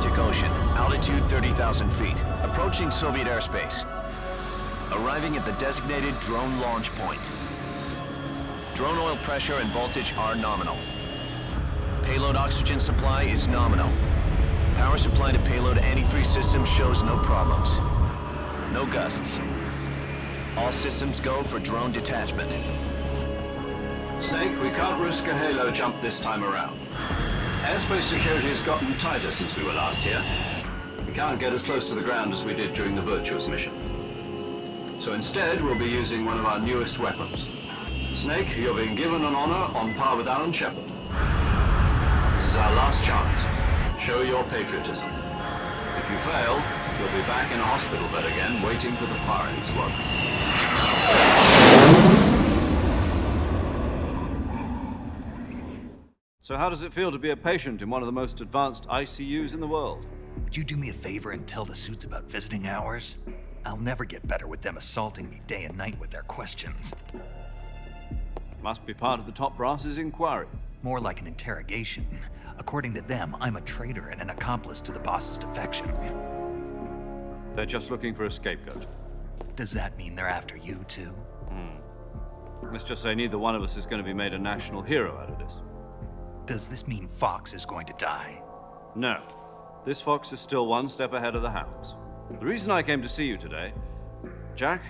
Arctic Ocean, altitude 30,000 feet, approaching Soviet airspace. Arriving at the designated drone launch point. Drone oil pressure and voltage are nominal. Payload oxygen supply is nominal. Power supply to payload antifreeze system shows no problems. No gusts. All systems go for drone detachment. Snake, we can't risk a halo jump this time around. Airspace security has gotten tighter since we were last here. We can't get as close to the ground as we did during the Virtuous mission. So instead, we'll be using one of our newest weapons. Snake, you're being given an honor on par with Alan Shepard. This is our last chance. Show your patriotism. If you fail, you'll be back in a hospital bed again, waiting for the firing squad. So how does it feel to be a patient in one of the most advanced ICUs in the world? Would you do me a favor and tell the suits about visiting hours? I'll never get better with them assaulting me day and night with their questions. Must be part of the top brass's inquiry. More like an interrogation. According to them, I'm a traitor and an accomplice to the boss's defection. They're just looking for a scapegoat. Does that mean they're after you, too? Let's just say neither one of us is going to be made a national hero out of this. Does this mean Fox is going to die? No. This fox is still one step ahead of the hounds. The reason I came to see you today, Jack,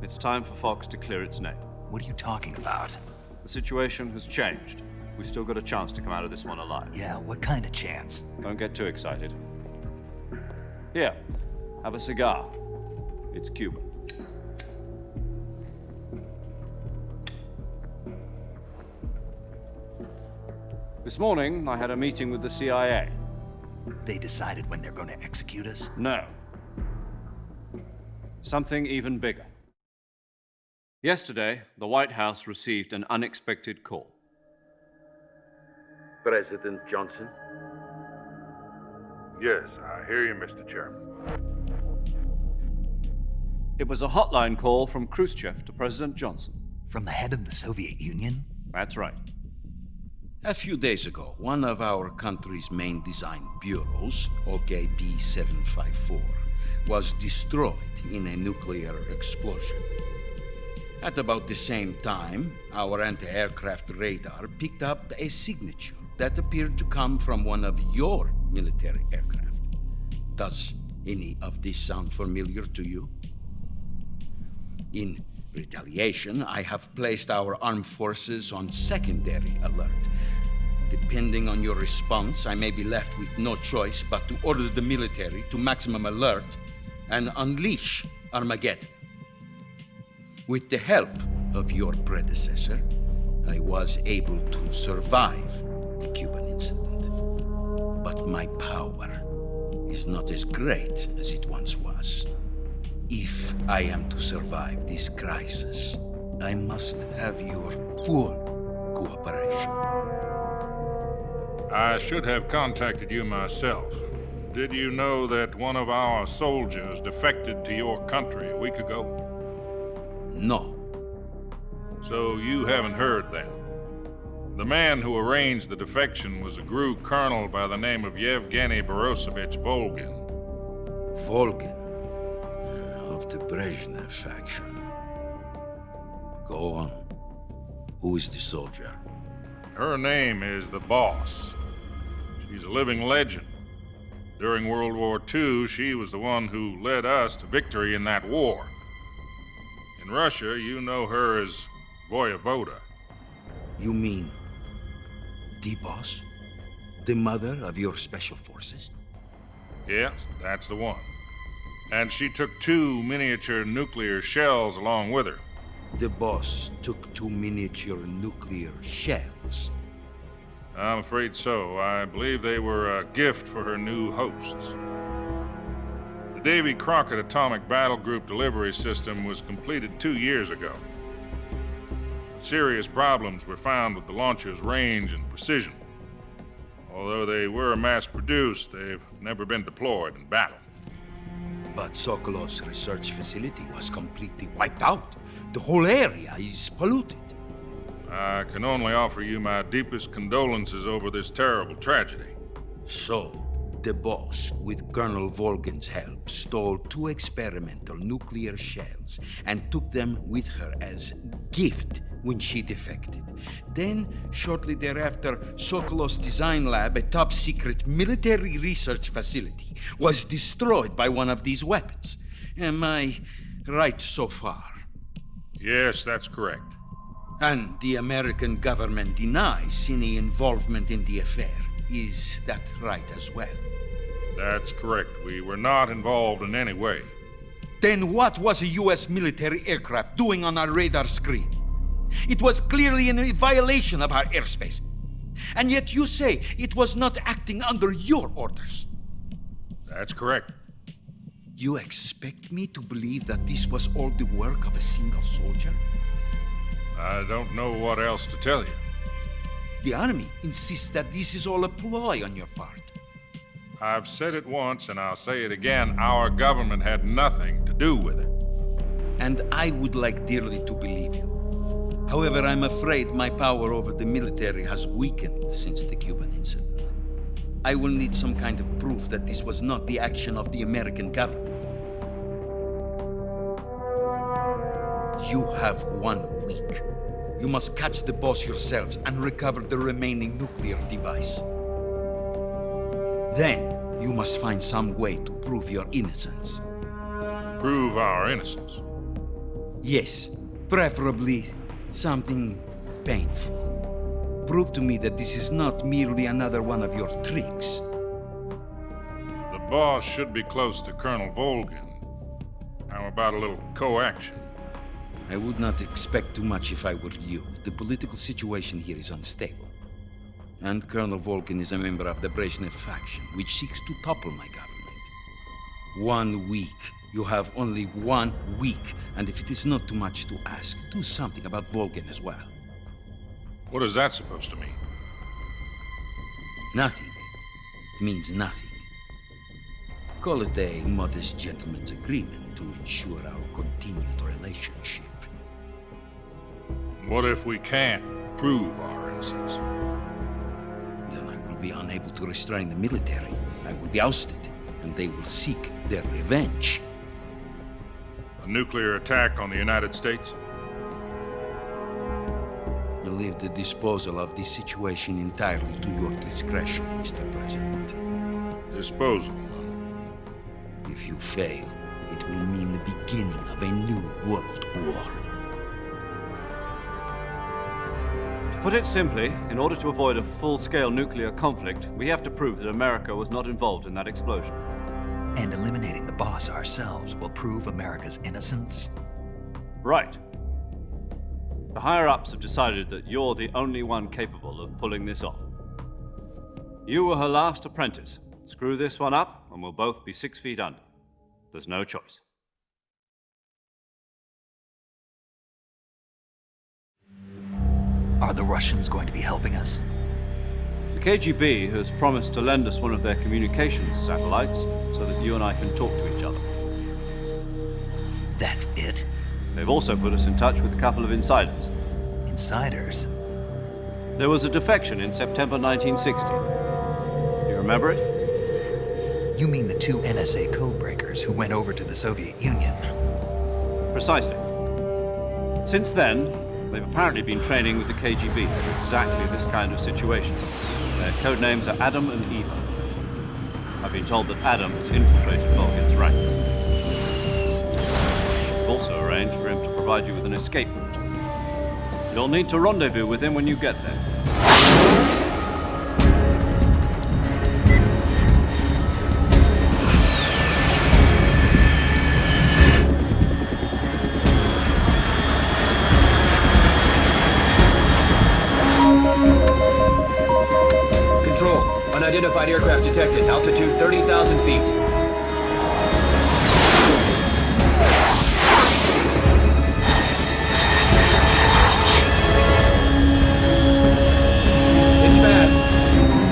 it's time for Fox to clear its name. What are you talking about? The situation has changed. We've still got a chance to come out of this one alive. Yeah, what kind of chance? Don't get too excited. Here, have a cigar. It's Cuban. This morning, I had a meeting with the CIA. They decided when they're going to execute us? No. Something even bigger. Yesterday, the White House received an unexpected call. President Johnson? Yes, I hear you, Mr. Chairman. It was a hotline call from Khrushchev to President Johnson. From the head of the Soviet Union? That's right. A few days ago, one of our country's main design bureaus, OKB 754, was destroyed in a nuclear explosion. At about the same time, our anti-aircraft radar picked up a signature that appeared to come from one of your military aircraft. Does any of this sound familiar to you? In retaliation, I have placed our armed forces on secondary alert. Depending on your response, I may be left with no choice but to order the military to maximum alert and unleash Armageddon. With the help of your predecessor, I was able to survive the Cuban incident. But my power is not as great as it once was. If I am to survive this crisis, I must have your full cooperation. I should have contacted you myself. Did you know that one of our soldiers defected to your country a week ago? No. So you haven't heard then. The man who arranged the defection was a GRU colonel by the name of Yevgeny Borosovich Volgin. Volgin, of the Brezhnev faction. Go on. Who is the soldier? Her name is the Boss. She's a living legend. During World War II, she was the one who led us to victory in that war. In Russia, you know her as Voyevoda. You mean the boss? The mother of your special forces? Yes, that's the one. And she took 2 miniature nuclear shells along with her. The boss took 2 miniature nuclear shells. I'm afraid so. I believe they were a gift for her new hosts. The Davy Crockett Atomic Battle Group delivery system was completed 2 years ago. Serious problems were found with the launcher's range and precision. Although they were mass-produced, they've never been deployed in battle. But Sokolov's research facility was completely wiped out. The whole area is polluted. I can only offer you my deepest condolences over this terrible tragedy. So, The boss, with Colonel Vol.'s help, stole 2 experimental nuclear shells and took them with her as gift when she defected. Then, shortly thereafter, Sokolov's design lab, a top-secret military research facility, was destroyed by one of these weapons. Am I right so far? Yes, that's correct. And the American government denies any involvement in the affair. Is that right as well? That's correct. We were not involved in any way. Then what was a U.S. military aircraft doing on our radar screen? It was clearly in violation of our airspace. And yet you say it was not acting under your orders. That's correct. You expect me to believe that this was all the work of a single soldier? I don't know what else to tell you. The army insists that this is all a ploy on your part. I've said it once and I'll say it again. Our government had nothing to do with it. And I would like dearly to believe you. However, I'm afraid my power over the military has weakened since the Cuban incident. I will need some kind of proof that this was not the action of the American government. You have 1 week. You must catch the boss yourselves and recover the remaining nuclear device. Then, you must find some way to prove your innocence. Prove our innocence. Yes, preferably something painful. Prove to me that this is not merely another one of your tricks. The boss should be close to Colonel Volgan. How about a little co-action? I would not expect too much if I were you. The political situation here is unstable. And Colonel Volgan is a member of the Brezhnev faction, which seeks to topple my government. 1 week. You have only 1 week, and if it is not too much to ask, do something about Volgan as well. What is that supposed to mean? Nothing. It means nothing. Call it a modest gentleman's agreement to ensure our continued relationship. What if we can't prove our innocence? Then I will be unable to restrain the military. I will be ousted, and they will seek their revenge. A nuclear attack on the United States? I leave the disposal of this situation entirely to your discretion, Mr. President. Disposal. If you fail, it will mean the beginning of a new world war. To put it simply, in order to avoid a full-scale nuclear conflict, we have to prove that America was not involved in that explosion. And eliminating the boss ourselves will prove America's innocence? Right. The higher-ups have decided that you're the only one capable of pulling this off. You were her last apprentice. Screw this one up, and we'll both be 6 feet under. There's no choice. Are the Russians going to be helping us? The KGB has promised to lend us one of their communications satellites so that you and I can talk to each other. That's it? They've also put us in touch with a couple of insiders. Insiders? There was a defection in September 1960. Do you remember it? You mean the 2 NSA codebreakers who went over to the Soviet Union? Precisely. Since then, they've apparently been training with the KGB for exactly this kind of situation. Their code names are Adam and Eva. I've been told that Adam has infiltrated Volgan's ranks. We've also arranged for him to provide you with an escape route. You'll need to rendezvous with him when you get there. Control, unidentified aircraft detected, altitude 30,000 feet. It's fast.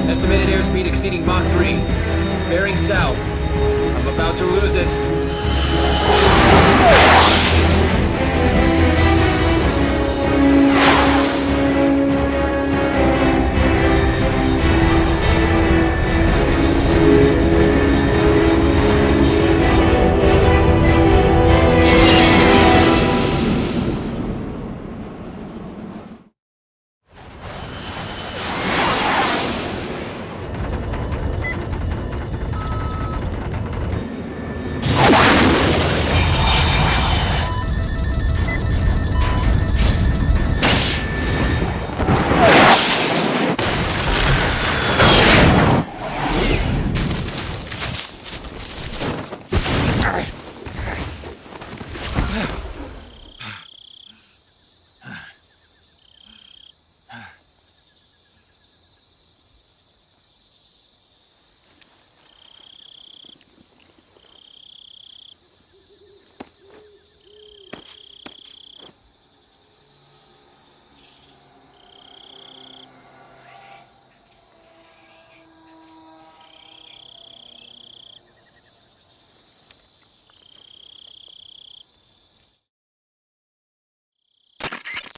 Estimated airspeed exceeding Mach 3. Bearing south. I'm about to lose it.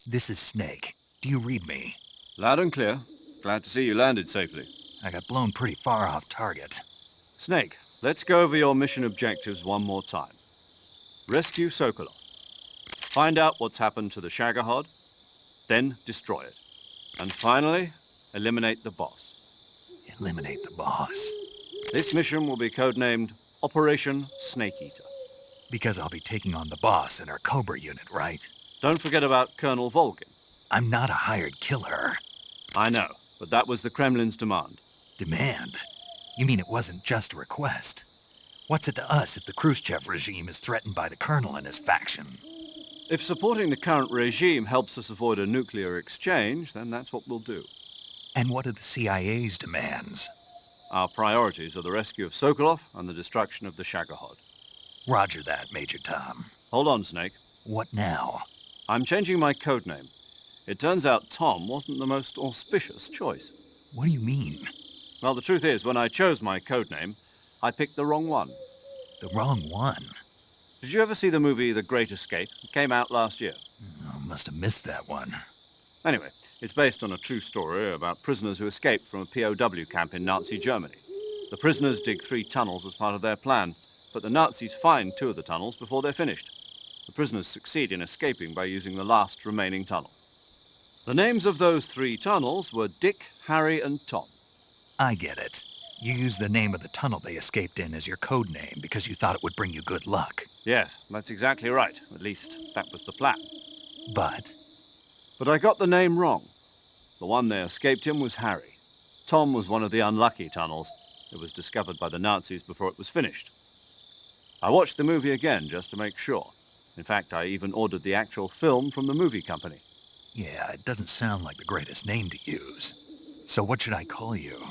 This is Snake. Do you read me? Loud and clear. Glad to see you landed safely. I got blown pretty far off target. Snake, let's go over your mission objectives one more time. Rescue Sokolov. Find out what's happened to the Shagohod, then destroy it. And finally, eliminate the boss. Eliminate the boss. This mission will be codenamed Operation Snake Eater. Because I'll be taking on the boss in our Cobra unit, right? Don't forget about Colonel Volgin. I'm not a hired killer. I know, but that was the Kremlin's demand. Demand? You mean it wasn't just a request? What's it to us if the Khrushchev regime is threatened by the Colonel and his faction? If supporting the current regime helps us avoid a nuclear exchange, then that's what we'll do. And what are the CIA's demands? Our priorities are the rescue of Sokolov and the destruction of the Shagohod. Roger that, Major Tom. Hold on, Snake. What now? I'm changing my codename. It turns out Tom wasn't the most auspicious choice. What do you mean? Well, the truth is, when I chose my codename, I picked the wrong one. The wrong one? Did you ever see the movie The Great Escape? It came out last year. Oh, must have missed that one. Anyway, it's based on a true story about prisoners who escaped from a POW camp in Nazi Germany. The prisoners dig 3 tunnels as part of their plan, but the Nazis find 2 of the tunnels before they're finished. The prisoners succeed in escaping by using the last remaining tunnel. The names of those 3 tunnels were Dick, Harry, and Tom. I get it. You used the name of the tunnel they escaped in as your code name because you thought it would bring you good luck. Yes, that's exactly right. At least, that was the plan. But But I got the name wrong. The one they escaped in was Harry. Tom was one of the unlucky tunnels. It was discovered by the Nazis before it was finished. I watched the movie again just to make sure. In fact, I even ordered the actual film from the movie company. yeah, it doesn't sound like the greatest name to use. So what should I call you?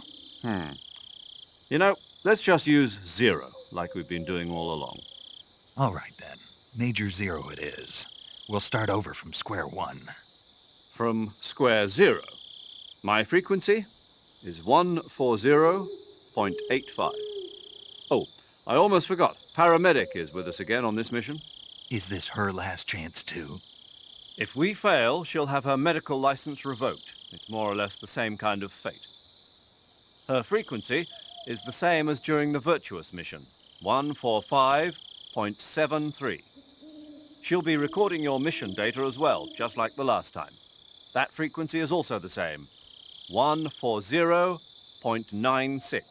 You know, let's just use Zero, like we've been doing all along. All right then. Major Zero it is. We'll start over from square one. From square 0. My frequency is 140.85. Oh, I almost forgot. Paramedic is with us again on this mission. Is this her last chance too? If we fail, she'll have her medical license revoked. It's more or less the same kind of fate. Her frequency is the same as during the Virtuous mission, 145.73. She'll be recording your mission data as well, just like the last time. That frequency is also the same, 140.96.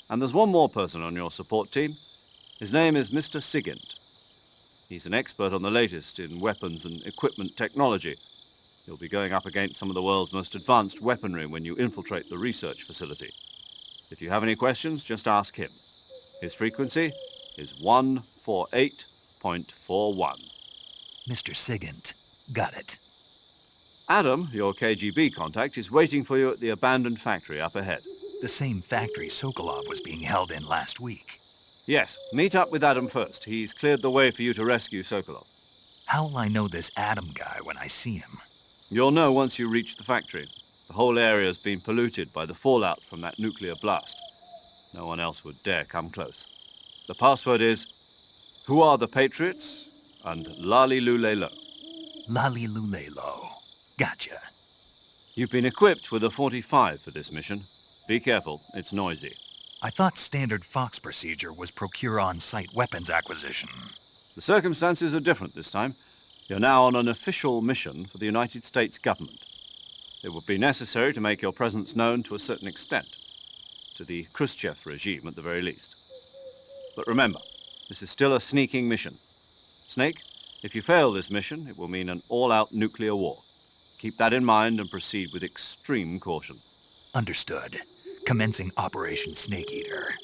And there's one more person on your support team. His name is Mr. Sigint. He's an expert on the latest in weapons and equipment technology. You'll be going up against some of the world's most advanced weaponry when you infiltrate the research facility. If you have any questions, just ask him. His frequency is 148.41. Mr. Sigint. Got it. Adam, your KGB contact, is waiting for you at the abandoned factory up ahead. The same factory Sokolov was being held in last week. Yes, meet up with Adam first. He's cleared the way for you to rescue Sokolov. How will I know this Adam guy when I see him? You'll know once you reach the factory. The whole area's been polluted by the fallout from that nuclear blast. No one else would dare come close. The password is, "Who are the Patriots?" and "Lali Lule Lo." Lali Lulelo. Gotcha. You've been equipped with a 45 for this mission. Be careful, it's noisy. I thought standard Fox procedure was procure on-site weapons acquisition. The circumstances are different this time. You're now on an official mission for the United States government. It would be necessary to make your presence known to a certain extent, to the Khrushchev regime at the very least. But remember, this is still a sneaking mission. Snake, if you fail this mission, it will mean an all-out nuclear war. Keep that in mind and proceed with extreme caution. Understood. Commencing Operation Snake Eater.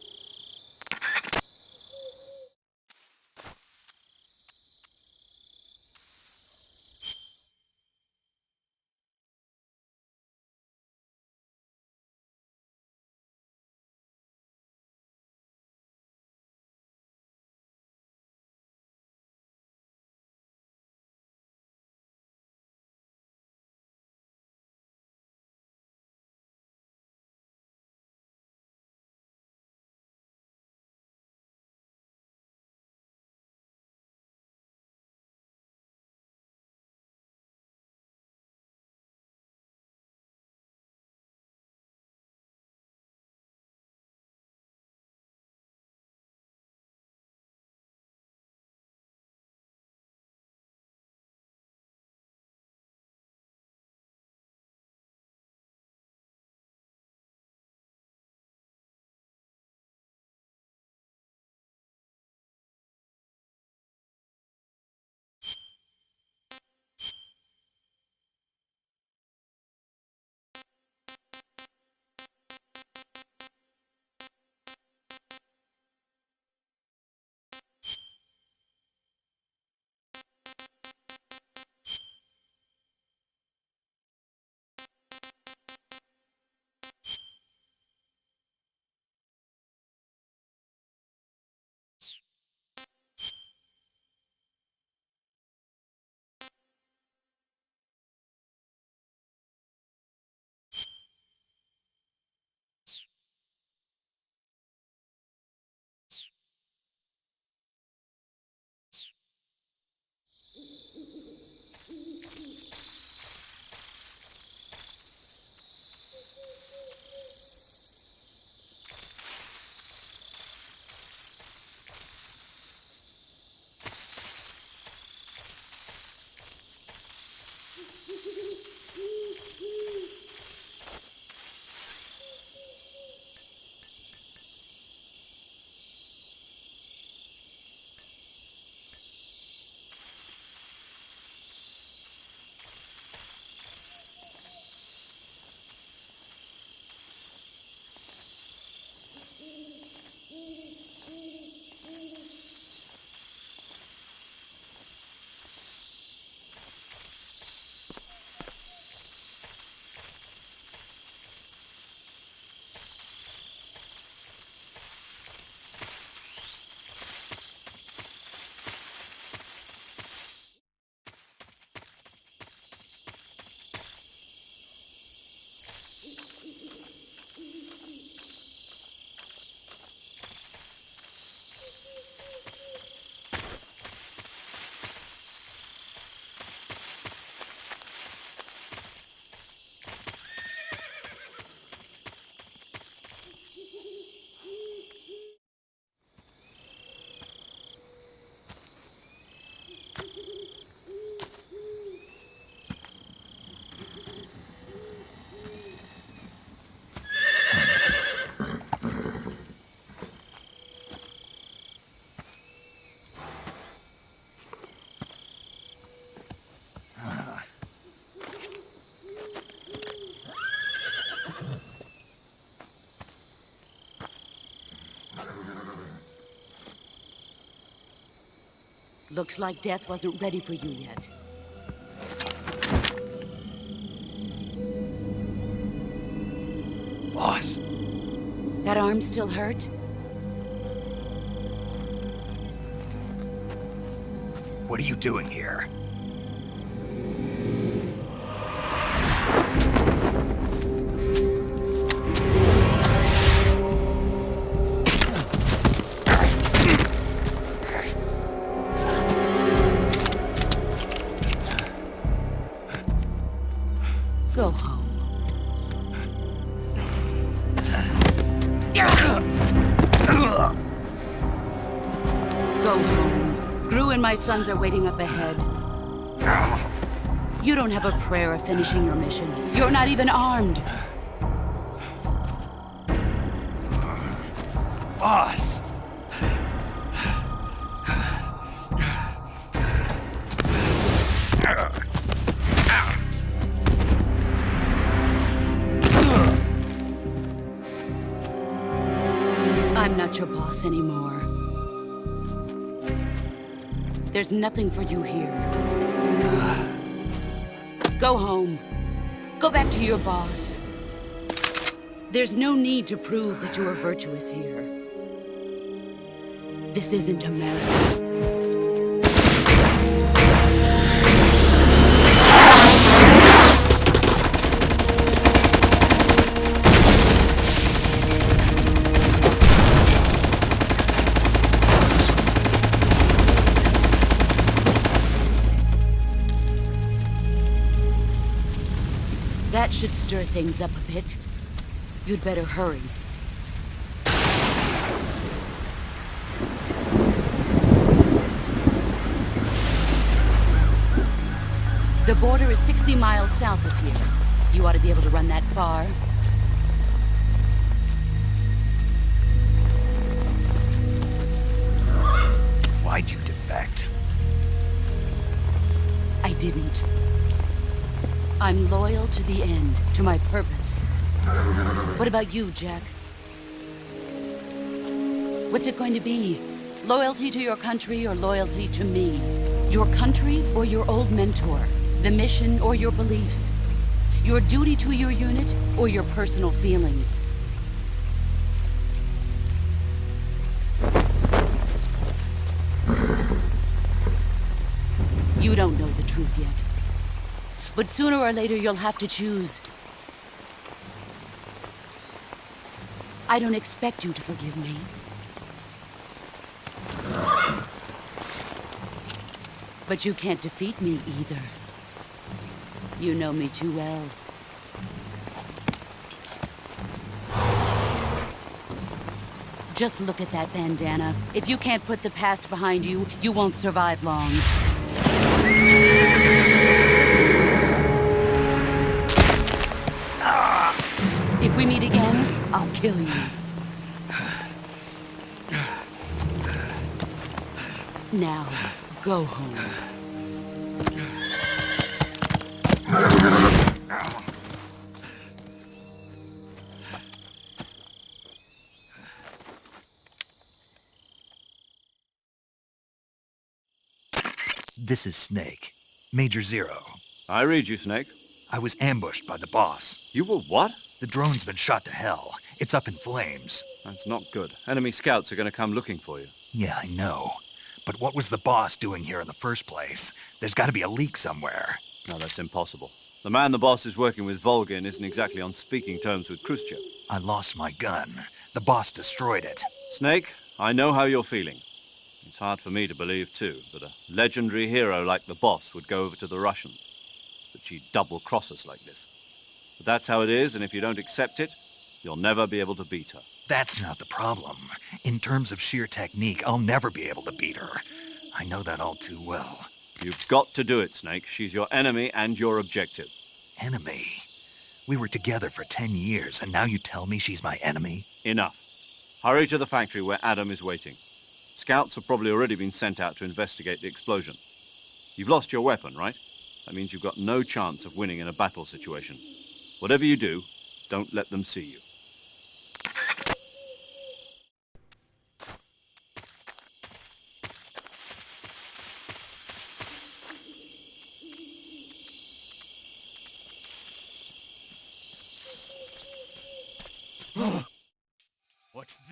Looks like death wasn't ready for you yet. Boss, That arm still hurt? what are you doing here? Go home. Go home. Gru and my sons are waiting up ahead. You don't have a prayer of finishing your mission. You're not even armed. Boss! I'm not your boss anymore. There's nothing for you here. Go home. Go back to your boss. There's no need to prove that you are virtuous here. This isn't America. That should stir things up a bit. You'd better hurry. The border is 60 miles south of here. You ought to be able to run that far. Why'd you defect? I didn't. I'm loyal to the end, to my purpose. What about you, Jack? What's it going to be? Loyalty to your country or loyalty to me? Your country or your old mentor? The mission or your beliefs? Your duty to your unit or your personal feelings? You don't know the truth yet. But sooner or later, you'll have to choose. I don't expect you to forgive me. But you can't defeat me either. You know me too well. Just look at that bandana. If you can't put the past behind you, you won't survive long. If we meet again, I'll kill you. Now, go home. This is Snake. Major Zero. I read you, Snake. I was ambushed by the boss. You were what? The drone's been shot to hell. It's up in flames. That's not good. Enemy scouts are going to come looking for you. Yeah, I know. But what was the boss doing here in the first place? There's got to be a leak somewhere. No, that's impossible. The man the boss is working with, Vol.1, isn't exactly on speaking terms with Khrushchev. I lost my gun. The boss destroyed it. Snake, I know how you're feeling. It's hard for me to believe, too, that a legendary hero like the boss would go over to the Russians. That she'd double-cross us like this. But that's how it is, and if you don't accept it, you'll never be able to beat her. That's not the problem. In terms of sheer technique, I'll never be able to beat her. I know that all too well. You've got to do it, Snake. She's your enemy and your objective. Enemy? We were together for 10 years, and now you tell me she's my enemy? Enough. Hurry to the factory where Adam is waiting. Scouts have probably already been sent out to investigate the explosion. You've lost your weapon, right? That means you've got no chance of winning in a battle situation. Whatever you do, don't let them see you.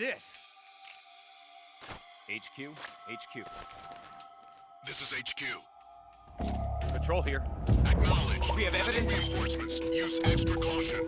this? HQ? HQ. This is HQ. Patrol here. Acknowledged. We have Sending evidence? reinforcements. Use extra caution.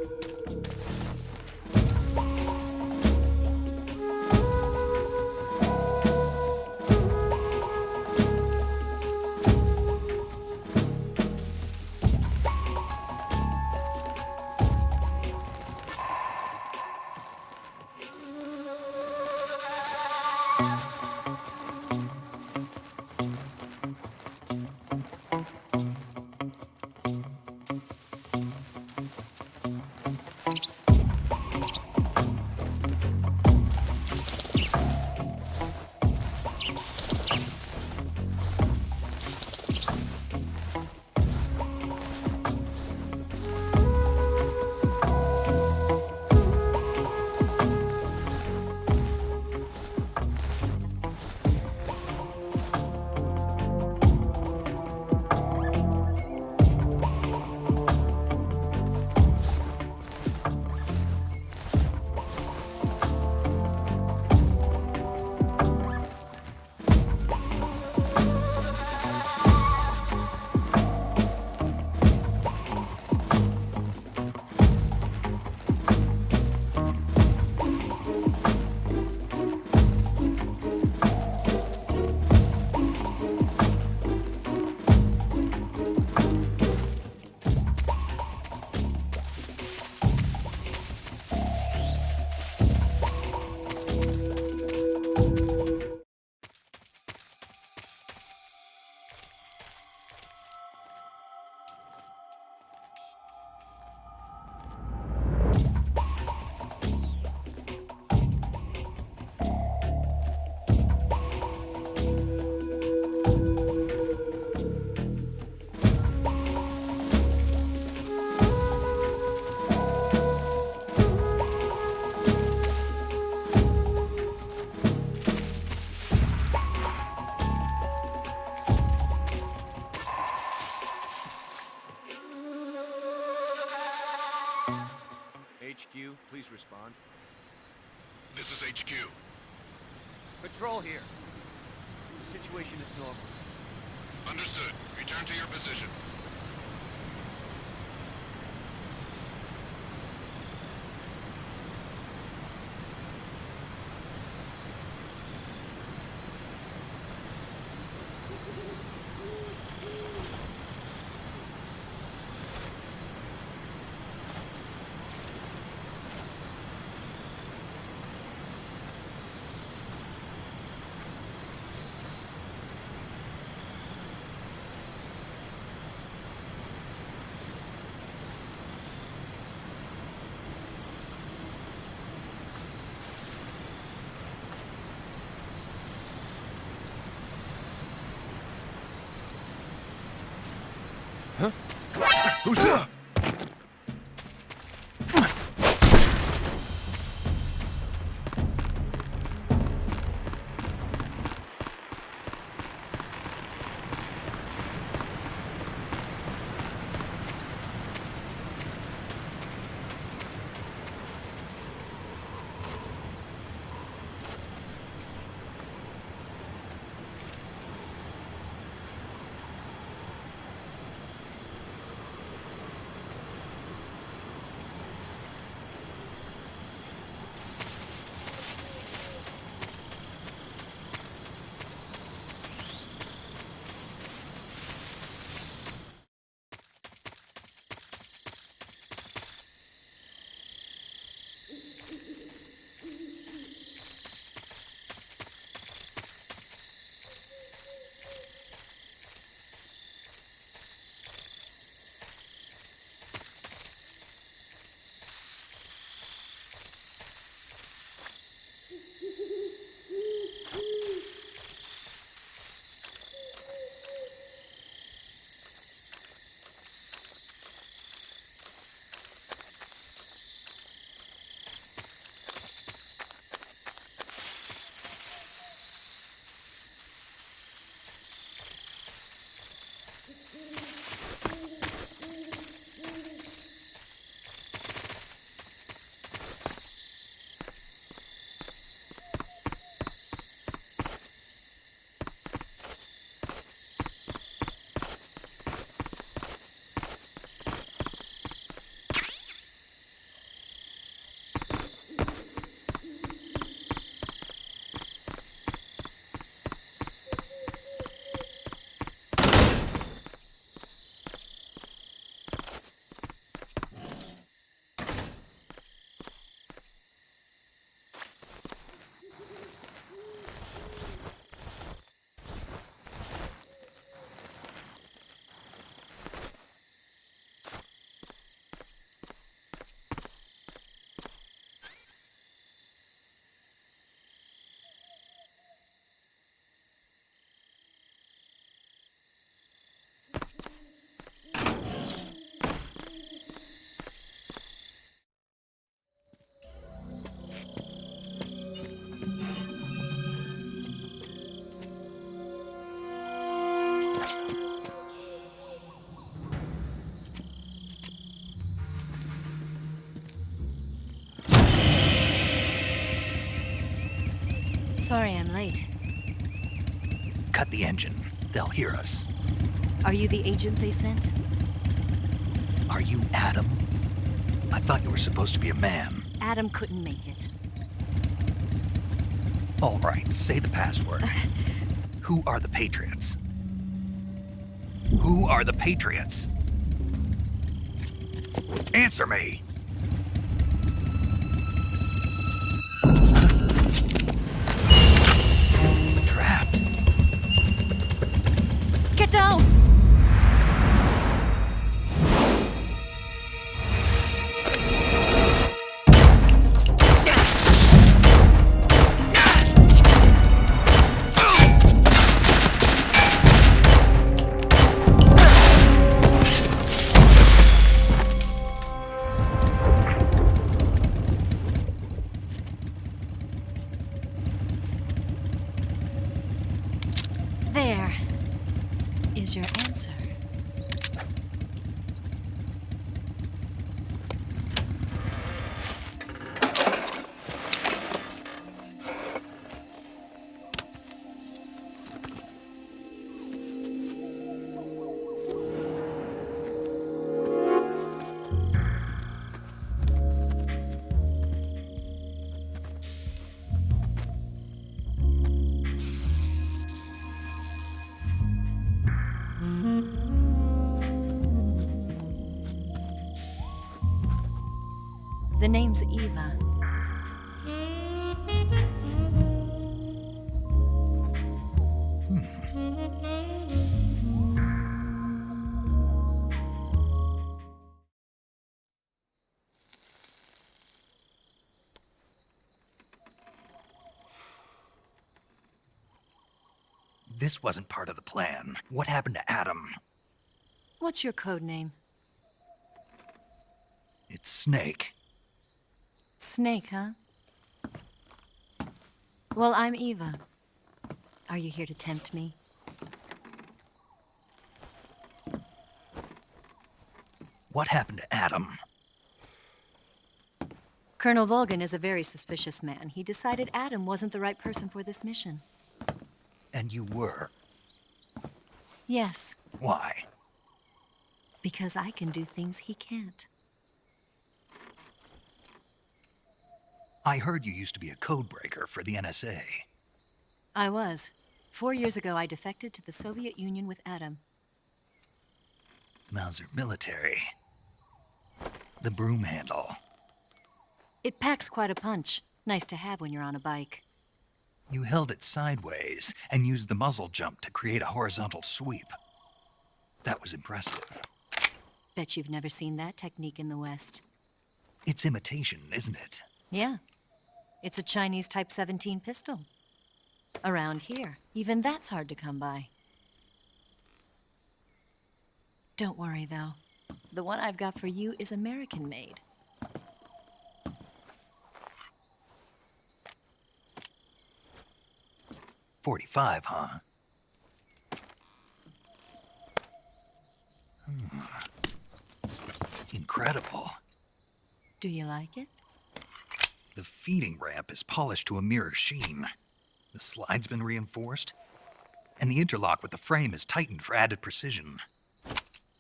HQ, please respond. This is HQ. Patrol here. The situation is normal. Understood. Return to your position. Who's there? Sorry I'm late. Cut the engine. They'll hear us. Are you the agent they sent? Are you Adam? I thought you were supposed to be a man. Adam couldn't make it. All right, say the password. Who are the Patriots? Who are the Patriots? Answer me! Trapped. Get down! There is your answer. The name's Eva. This wasn't part of the plan. What happened to Adam? What's your code name? It's Snake. Snake, huh? Well, I'm Eva. Are you here to tempt me? What happened to Adam? Colonel Volgan is a very suspicious man. He decided Adam wasn't the right person for this mission. And you were. Yes, Why? because I can do things he can't. I heard you used to be a codebreaker for the NSA. I was. 4 years ago, I defected to the Soviet Union with Adam. Mauser military. The broom handle. It packs quite a punch. Nice to have when you're on a bike. You held it sideways and used the muzzle jump to create a horizontal sweep. That was impressive. Bet you've never seen that technique in the West. It's imitation, isn't it? Yeah. It's a Chinese Type 17 pistol. Around here, even that's hard to come by. Don't worry, though. The one I've got for you is American-made. .45, huh? Incredible. Do you like it? The feeding ramp is polished to a mirror sheen. The slide's been reinforced, and the interlock with the frame is tightened for added precision.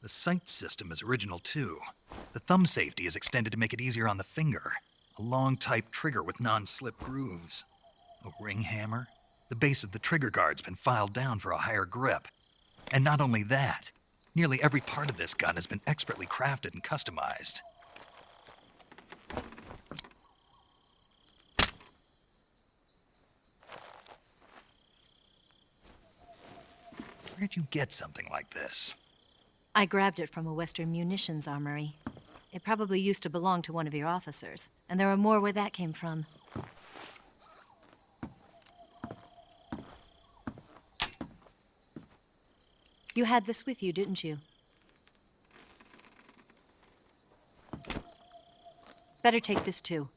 The sight system is original too. The thumb safety is extended to make it easier on the finger. A long type trigger with non-slip grooves. A ring hammer. The base of the trigger guard's been filed down for a higher grip. And not only that, nearly every part of this gun has been expertly crafted and customized. Where'd you get something like this? I grabbed it from a Western munitions armory. It probably used to belong to one of your officers, and there are more where that came from. You had this with you, didn't you? Better take this too.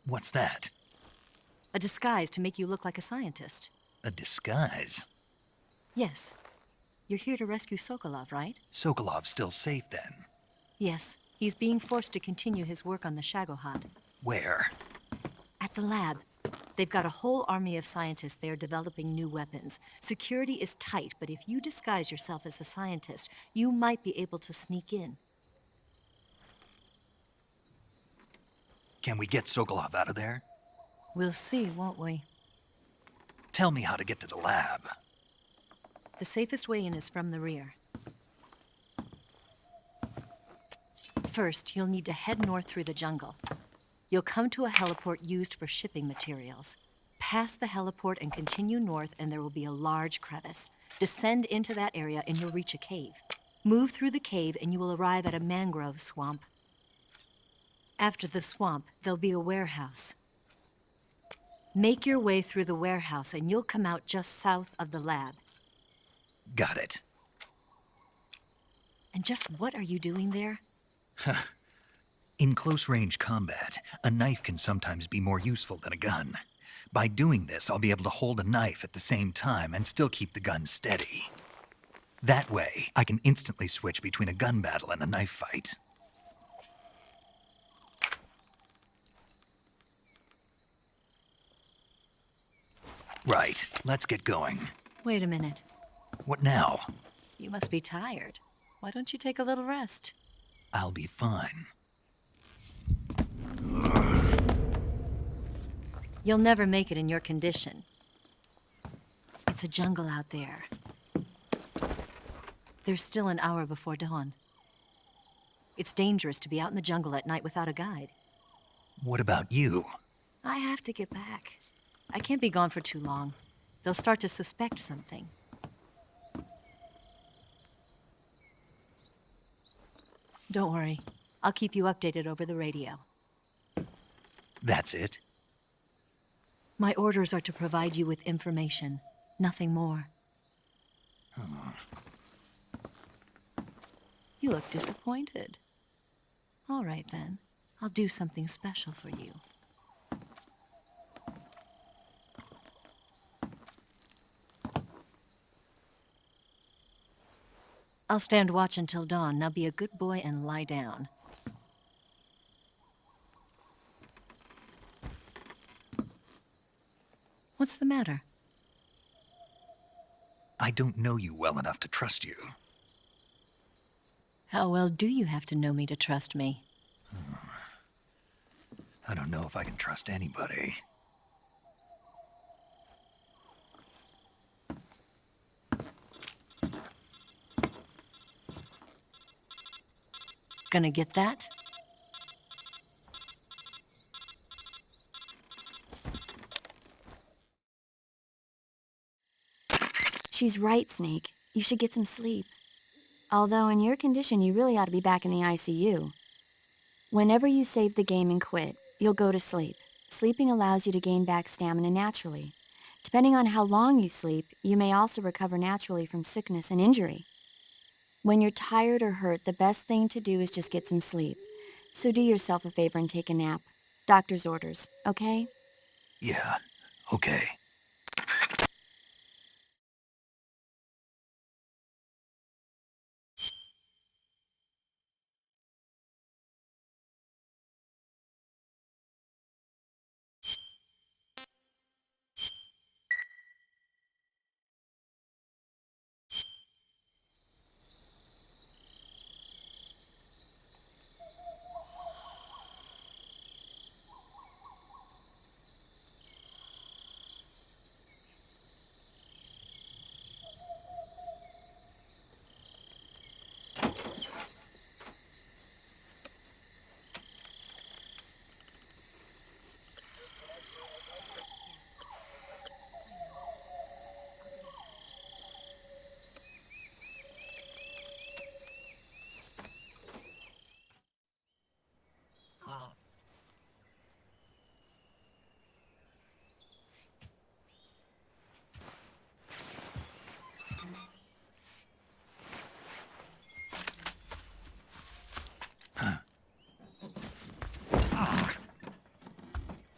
What's that? A disguise to make you look like a scientist. A disguise? Yes. You're here to rescue Sokolov, right? Sokolov's still safe then. Yes. He's being forced to continue his work on the Shagohod. Where? At the lab. They've got a whole army of scientists there developing new weapons. Security is tight, but if you disguise yourself as a scientist, you might be able to sneak in. Can we get Sokolov out of there? We'll see, won't we? Tell me how to get to the lab. The safest way in is from the rear. First, you'll need to head north through the jungle. You'll come to a heliport used for shipping materials. Pass the heliport and continue north, and there will be a large crevice. Descend into that area, and you'll reach a cave. Move through the cave, and you will arrive at a mangrove swamp. After the swamp, there'll be a warehouse. Make your way through the warehouse, and you'll come out just south of the lab. Got it. And just what are you doing there? In close-range combat, a knife can sometimes be more useful than a gun. By doing this, I'll be able to hold a knife at the same time and still keep the gun steady. That way, I can instantly switch between a gun battle and a knife fight. Right, let's get going. Wait a minute. What now? You must be tired. Why don't you take a little rest? I'll be fine. You'll never make it in your condition. It's a jungle out there. There's still an hour before dawn. It's dangerous to be out in the jungle at night without a guide. What about you? I have to get back. I can't be gone for too long. They'll start to suspect something. Don't worry. I'll keep you updated over the radio. That's it? My orders are to provide you with information, nothing more. You look disappointed. All right, then. I'll do something special for you. I'll stand watch until dawn. Now be a good boy and lie down. What's the matter? I don't know you well enough to trust you. How well do you have to know me to trust me? I don't know if I can trust anybody. Gonna get that? She's right, Snake. You should get some sleep. Although in your condition, you really ought to be back in the ICU. Whenever you save the game and quit, you'll go to sleep. Sleeping allows you to gain back stamina naturally. Depending on how long you sleep, you may also recover naturally from sickness and injury. When you're tired or hurt, the best thing to do is just get some sleep. So do yourself a favor and take a nap. Doctor's orders, okay? Yeah, okay.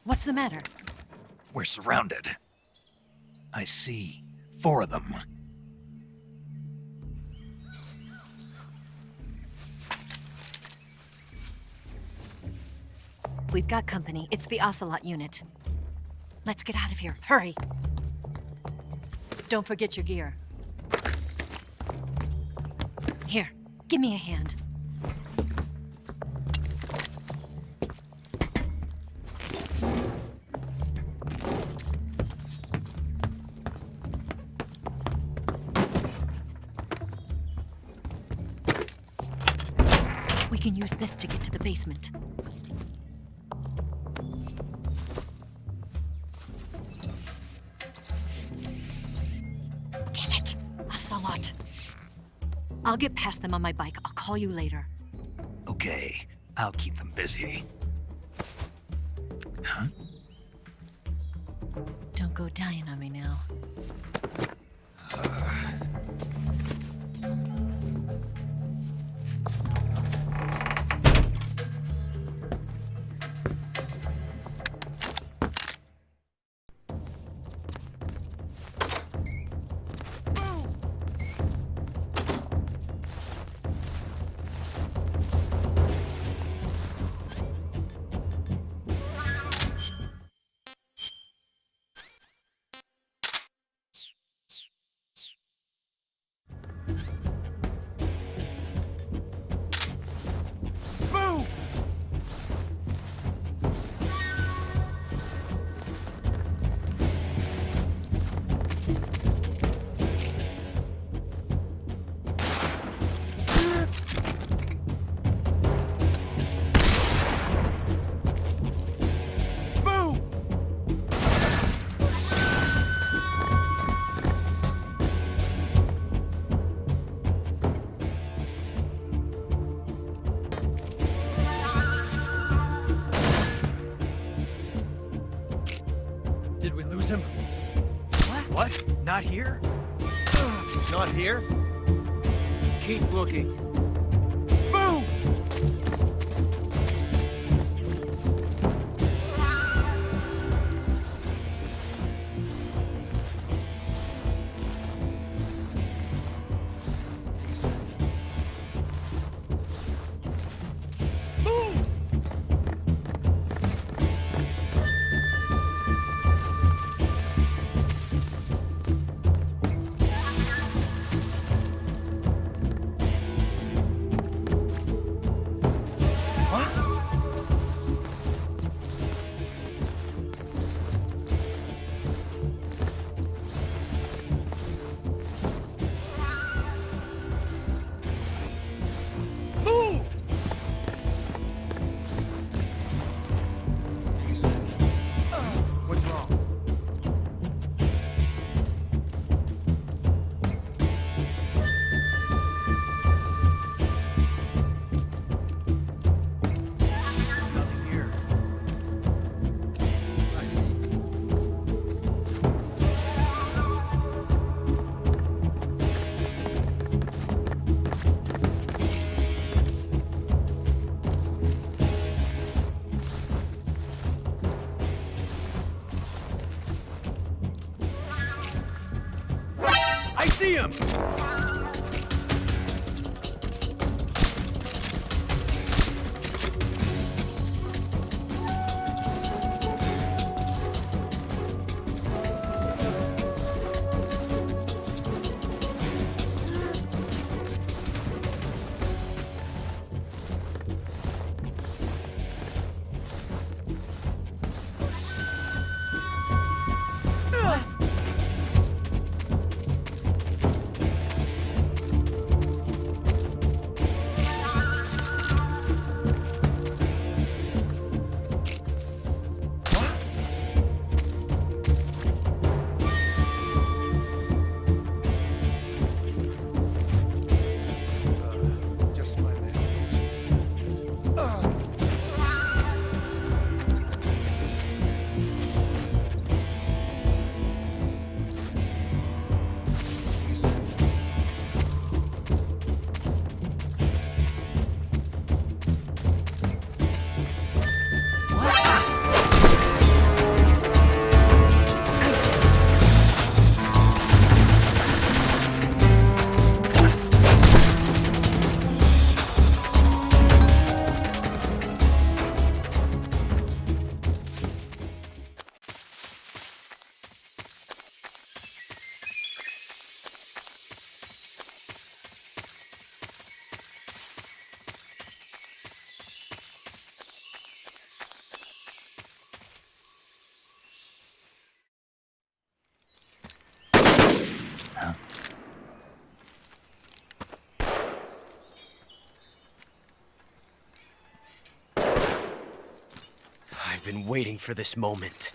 What's the matter? We're surrounded. I see 4 of them. We've got company. It's the Ocelot unit. Let's get out of here. Hurry! Don't forget your gear. Here, give me a hand. We can use this to get to the basement. Damn it! Ocelot. I'll get past them on my bike. I'll call you later. Okay, I'll keep them busy. Huh? Don't go dying on me now. Did we lose him? What? Not here? He's not here? Keep looking. Move! What's wrong? There's nothing here. I see. I see him! I've been waiting for this moment.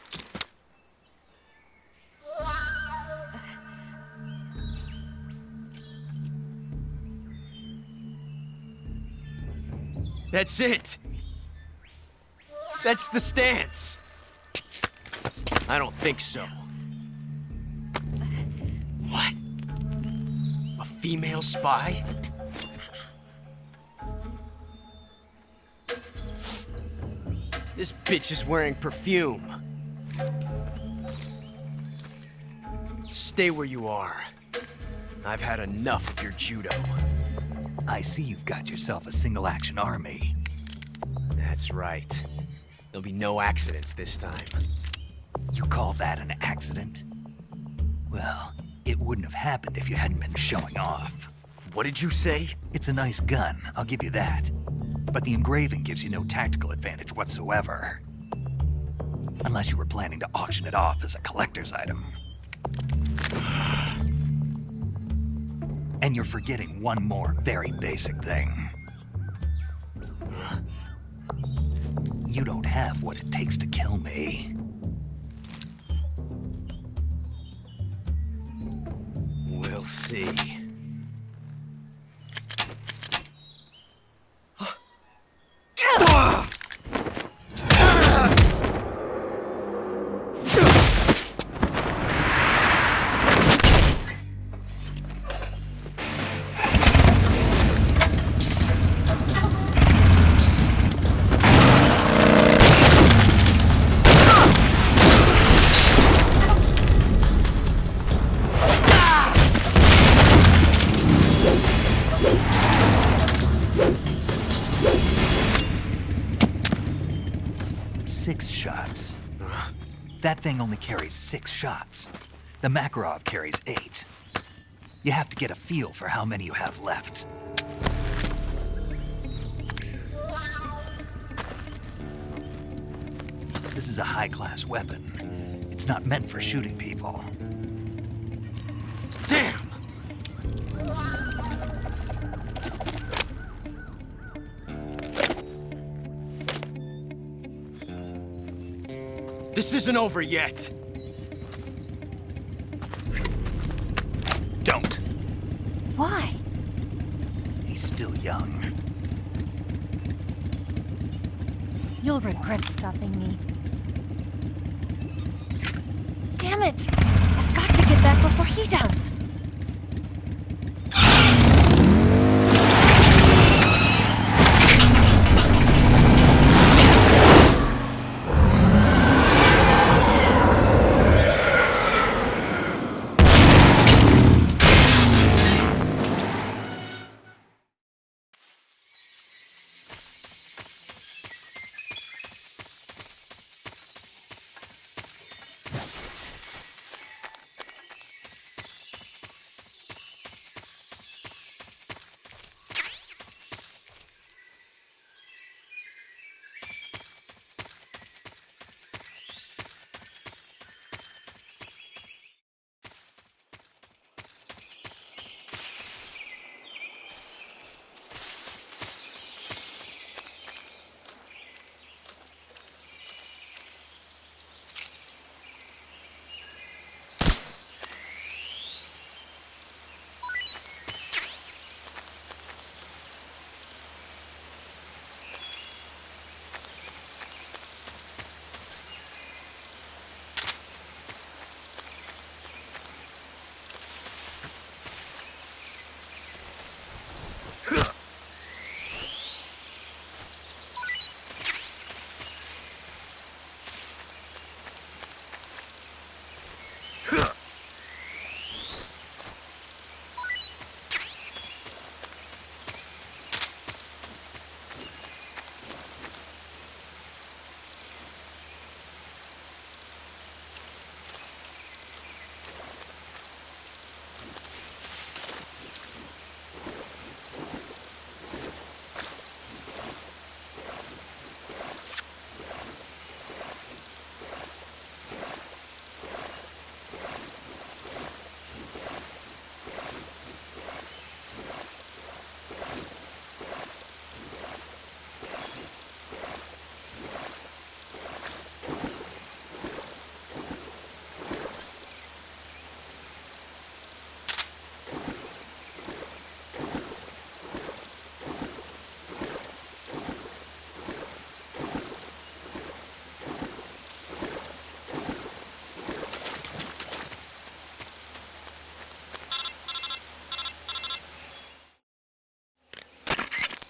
That's it! That's the stance! I don't think so. What? A female spy? This bitch is wearing perfume. Stay where you are. I've had enough of your judo. I see you've got yourself a single-action army. That's right. There'll be no accidents this time. You call that an accident? Well, it wouldn't have happened if you hadn't been showing off. What did you say? It's a nice gun, I'll give you that. But the engraving gives you no tactical advantage whatsoever. Unless you were planning to auction it off as a collector's item. And you're forgetting one more very basic thing. You don't have what it takes to kill me. We'll see. That thing only carries 6 shots. The Makarov carries 8. You have to get a feel for how many you have left. This is a high-class weapon. It's not meant for shooting people. Damn! This isn't over yet. Don't. Why? He's still young. You'll regret stopping me. Damn it! I've got to get back before he does.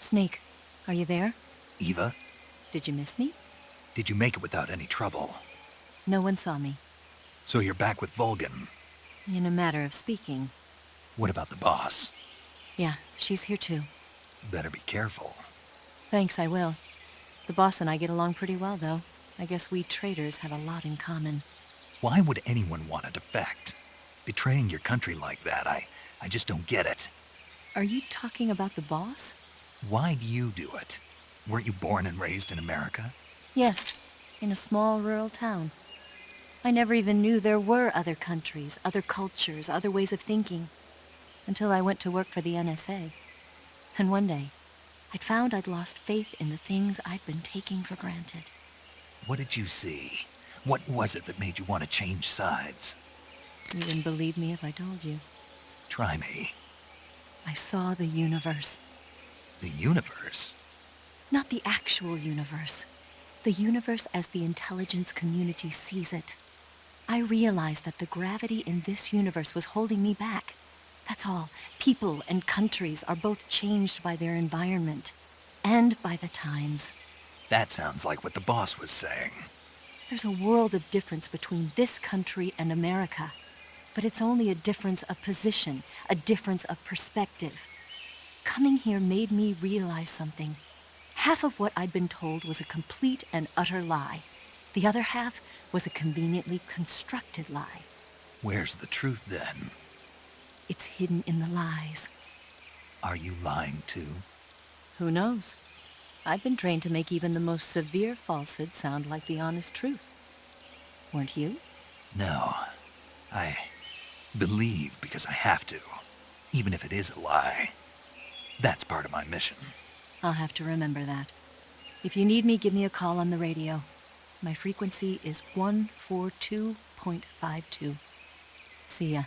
Snake, are you there? Eva, Did you miss me? did you make it without any trouble? No one saw me. So you're back with Volgan. In a matter of speaking. What about the boss? Yeah, she's here too. Better be careful. Thanks, I will. The boss and I get along pretty well, though. I guess we traitors have a lot in common. Why would anyone want to defect? Betraying your country like that, I just don't get it. Are you talking about the boss? Why do you do it? Weren't you born and raised in America? Yes, in a small rural town. I never even knew there were other countries, other cultures, other ways of thinking, until I went to work for the NSA. And one day, I'd found I'd lost faith in the things I'd been taking for granted. What did you see? What was it that made you want to change sides? You wouldn't believe me if I told you. Try me. I saw the universe. The universe? Not the actual universe. The universe as the intelligence community sees it. I realized that the gravity in this universe was holding me back. That's all. People and countries are both changed by their environment. And by the times. That sounds like what the boss was saying. There's a world of difference between this country and America. But it's only a difference of position, a difference of perspective. Coming here made me realize something. Half of what I'd been told was a complete and utter lie. The other half was a conveniently constructed lie. Where's the truth, then? It's hidden in the lies. Are you lying, too? Who knows? I've been trained to make even the most severe falsehood sound like the honest truth. Weren't you? No. I believe because I have to, even if it is a lie. That's part of my mission. I'll have to remember that. If you need me, give me a call on the radio. My frequency is 142.52. See ya.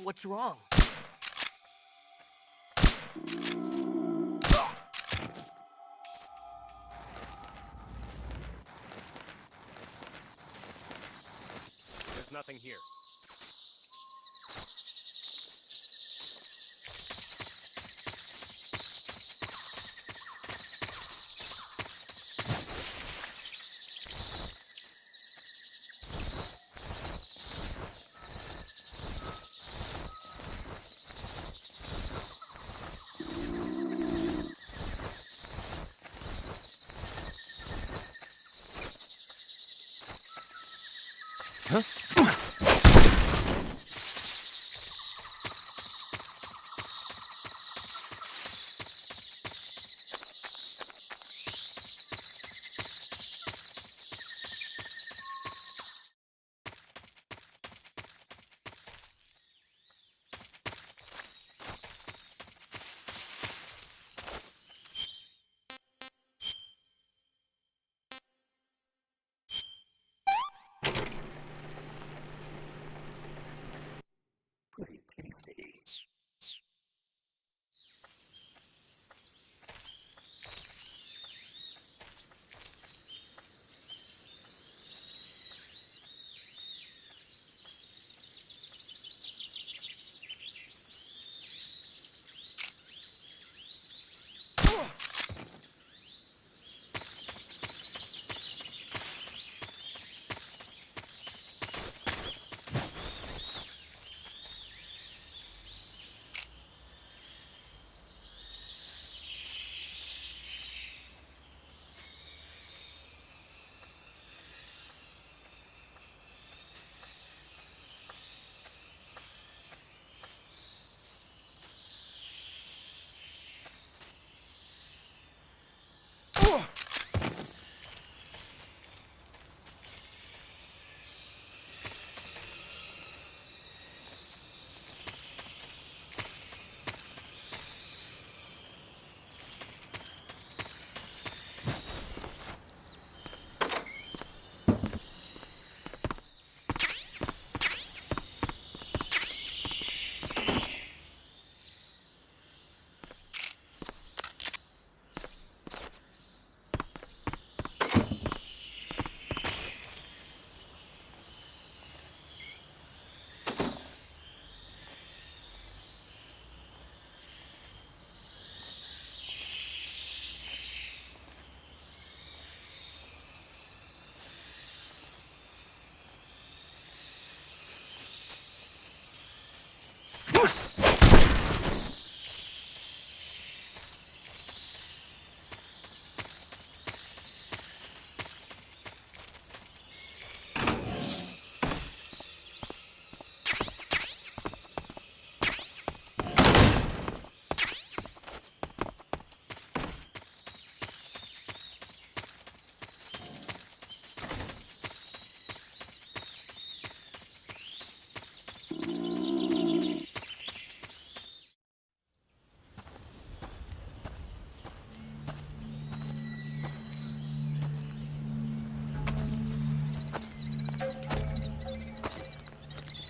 What's wrong? There's nothing here.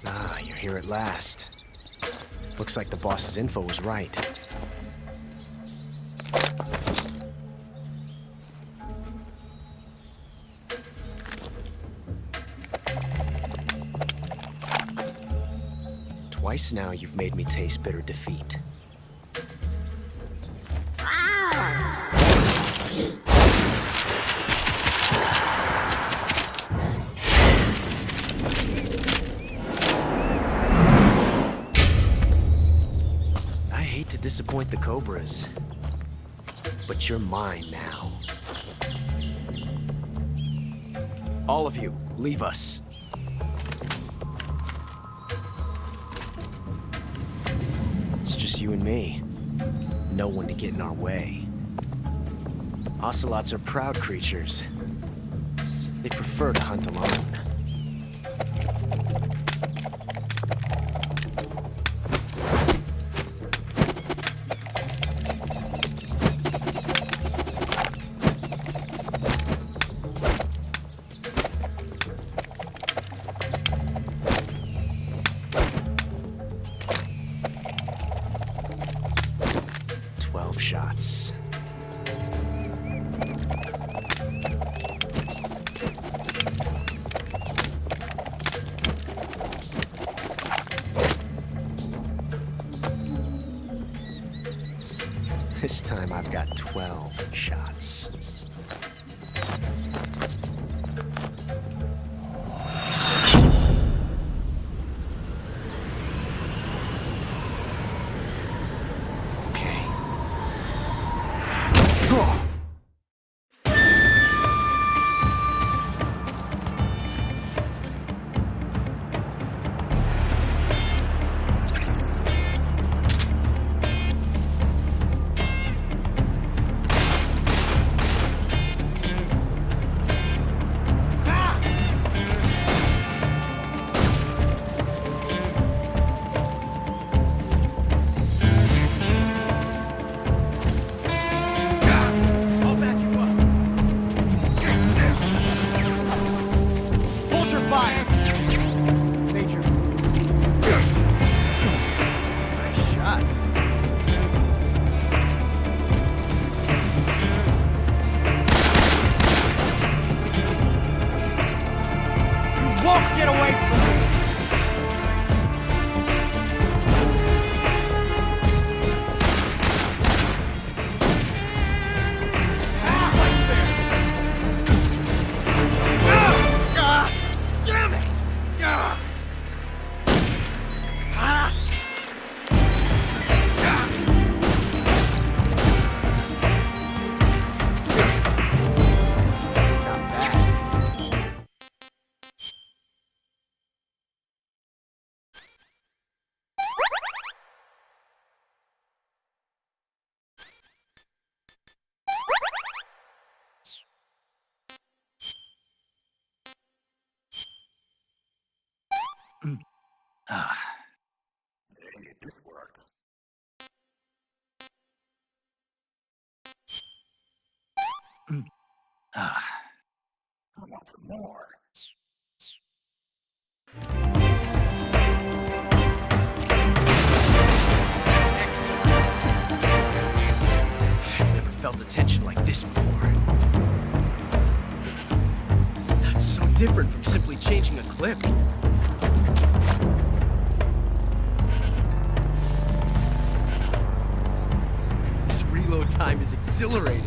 Ah, you're here at last. Looks like the boss's info was right. Twice now you've made me taste bitter defeat. I hate to disappoint the Cobras, but you're mine now. All of you, leave us. It's just you and me. No one to get in our way. Ocelots are proud creatures. They prefer to hunt alone. shots. This time I've got 12 shots. Okay. Draw! I've never felt a tension like this before. That's so different from simply changing a clip. This reload time is exhilarating.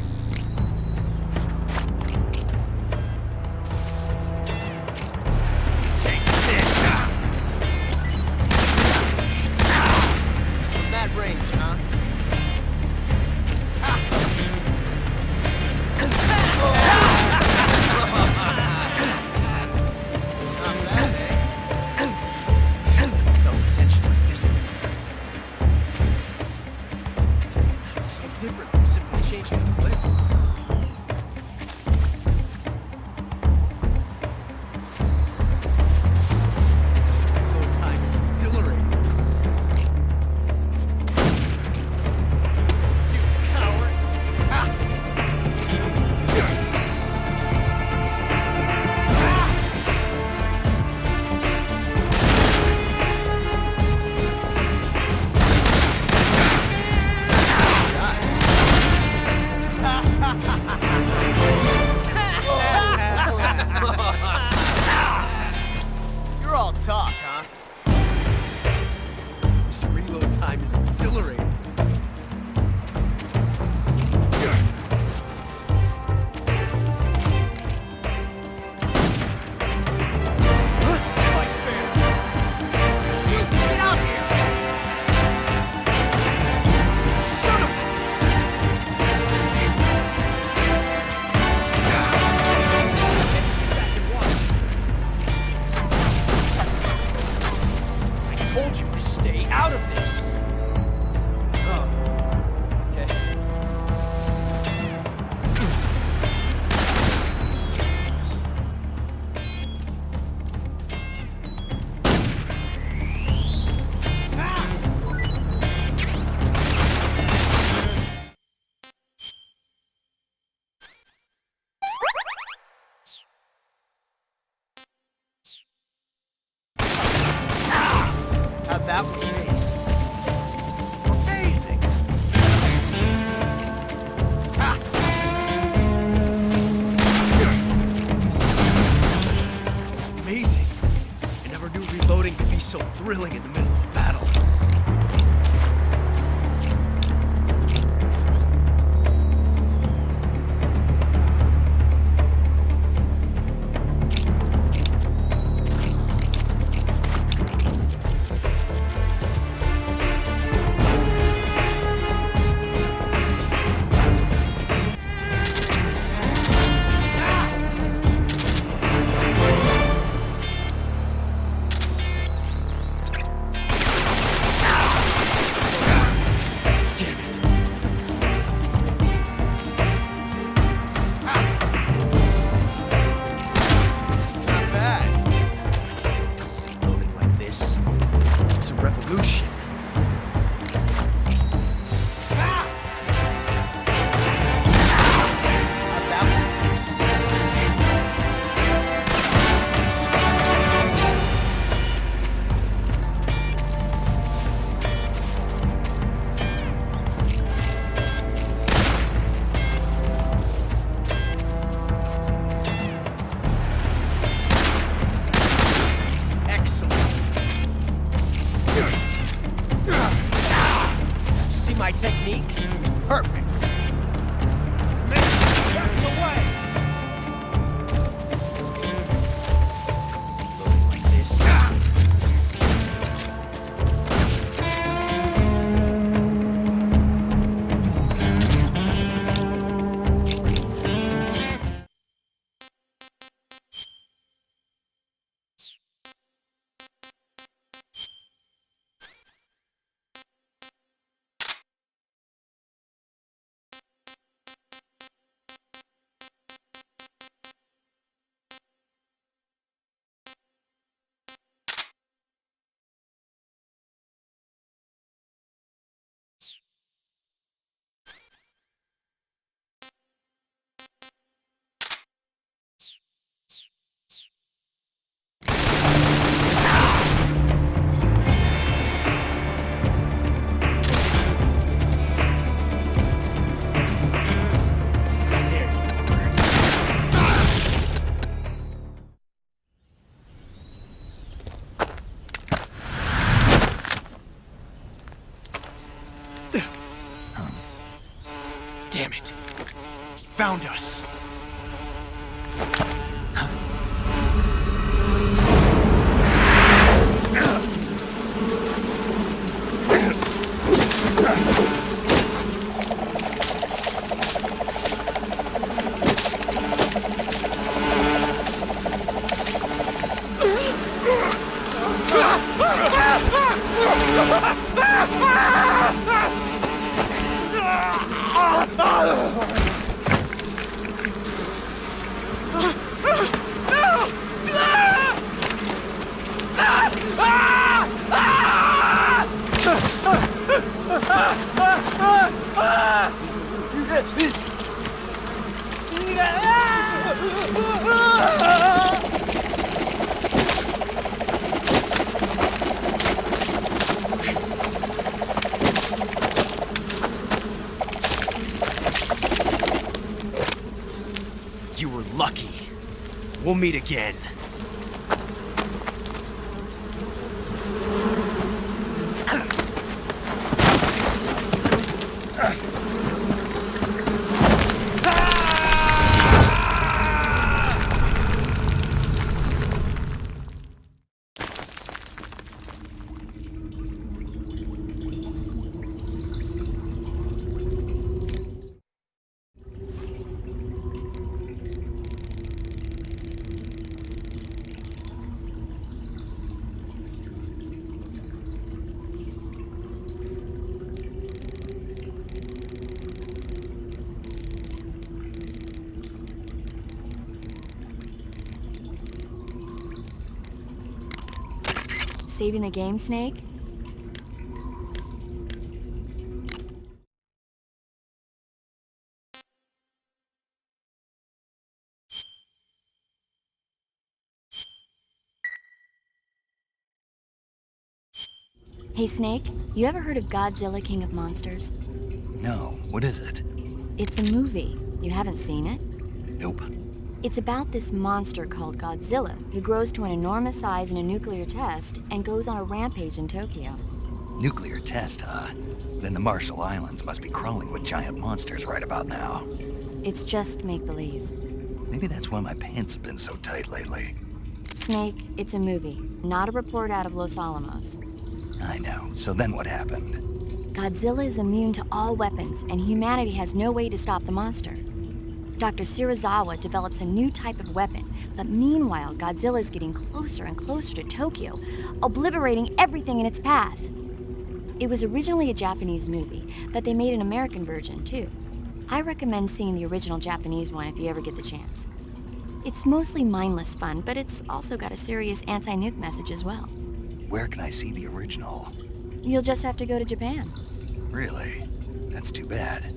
Take this! From that range, huh? Different from simply changing a clip. This reload time is exhilarating. You coward! You're all talk, huh? This reload time is exhilarating. Get out here! Son of a... I told you to stay out of this! Oh, my technique? Perfect. That's the way! Loading like this. Damn it. He found us. You were lucky. We'll meet again. Saving the game, Snake? Hey, Snake, you ever heard of Godzilla, King of Monsters? No, what is it? It's a movie. You haven't seen it? Nope. It's about this monster called Godzilla, who grows to an enormous size in a nuclear test and goes on a rampage in Tokyo. Nuclear test, huh? Then the Marshall Islands must be crawling with giant monsters right about now. It's just make-believe. Maybe that's why my pants have been so tight lately. Snake, it's a movie, not a report out of Los Alamos. I know. So then what happened? Godzilla is immune to all weapons, and humanity has no way to stop the monster. Dr. Shirazawa develops a new type of weapon, but meanwhile, Godzilla is getting closer and closer to Tokyo, obliterating everything in its path. It was originally a Japanese movie, but they made an American version, too. I recommend seeing the original Japanese one if you ever get the chance. It's mostly mindless fun, but it's also got a serious anti-nuke message as well. Where can I see the original? You'll just have to go to Japan. Really? That's too bad.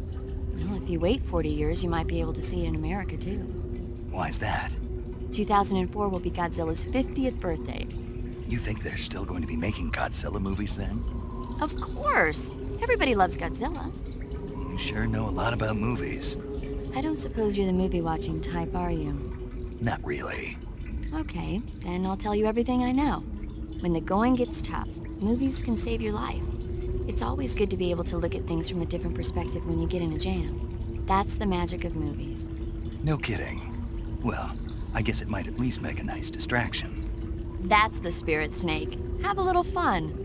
Well, if you wait 40 years, you might be able to see it in America, too. Why's that? 2004 will be Godzilla's 50th birthday. You think they're still going to be making Godzilla movies then? Of course! Everybody loves Godzilla. You sure know a lot about movies. I don't suppose you're the movie-watching type, are you? Not really. Okay, then I'll tell you everything I know. When the going gets tough, movies can save your life. It's always good to be able to look at things from a different perspective when you get in a jam. That's the magic of movies. No kidding. Well, I guess it might at least make a nice distraction. That's the spirit, Snake. Have a little fun.